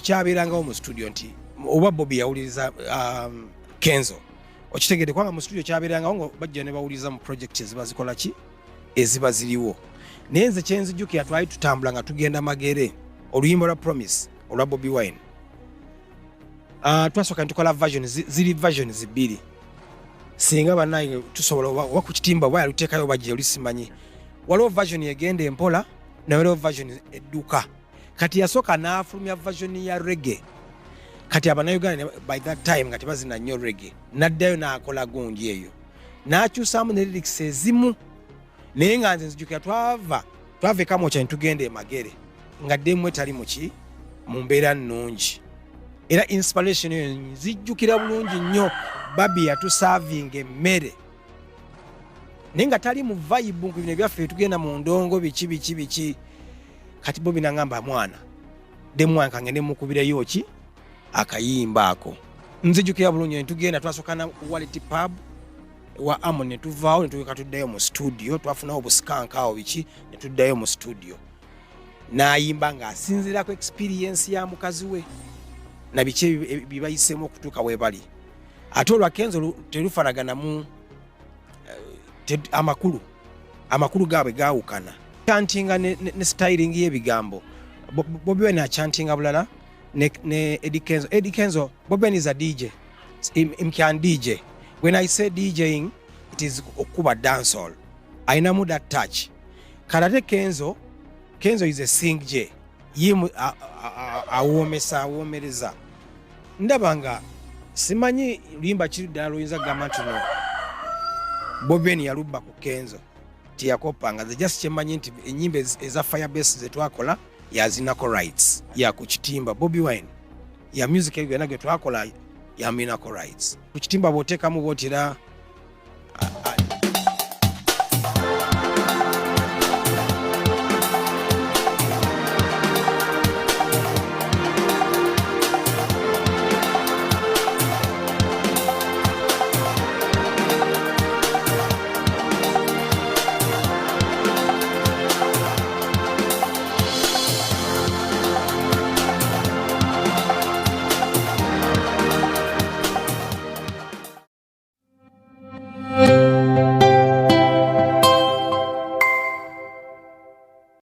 kikyabeerangawo mu studio nti oba Bobby yawuliriza Kenzo okitegedde kwanga mu studio kyabeerangawo ngo bajja ne bawuliriza mu project eziba zikola ki eziba ziriwo naye nze kyenzijjukira twali tutambula nga tugenda Magere oluyimba lwa Promise olwa Bobby Wine twasooka ntukola version ziri versions bbiri singa banaye tusobola oba ku kitimba bwa yaluteekayo bajje olisimanyi waliwo version yegenda empola na waliwo version edduka kati yasooka n'afulumya version ya reggae kati Abannayuganda by that time nga tebazina nnyo reggae n'addayo n'akola gundi eyo n'akyusaamu ne lyrics ezimu naye nga nze nzijukira twava ekamoca ne tugenda e Magere nga ddemu etali muki mu mbeera nnungi era inspiration eyo nzijjukira bulungi nnyo Babi yatusavinga emmere naye nga tali mu vibe ku bino byaffe tugenda mu ndongo biki kati Bobby nangamba mwana ddemu wange ngende mukubireyo ki akayimba ako nzijjukira bulungi ne tugenda twasokana Quality Pub wa Amon ne tuvaawo ne tuweka tuddayo mu studio twafunawo obusikanka awo biki ne tuddayo mu studio n'ayimba ng'asinziirako experience ya mukazi we na biki bibayisemu okutuuka we bali ate olwa Kenzo terufanaganamu amakulu gaabwe gaawukana chantinga ne styling y'ebigambo Bobby Wine achantinga bulala ne Eddie Kenzo Bobby Wine is a DJ him can DJ. When I say DJing, it is okuba dancehall. Ainamu that touch. Karate Kenzo is a sing J. Yimu awomereza. Ndabanga simanyi limba kiri ddala oyinza gamba nti no Bobby Wine yalubba ku Kenzo tiyakopanga ze just kyemmanyi nti ennyimba eza Firebase ze twakola yazinako rights ya ku kitimba Bobby Wine ya music eyo nagwe twakola ya minako rights ku kitimba bw'oteekamu bw'otira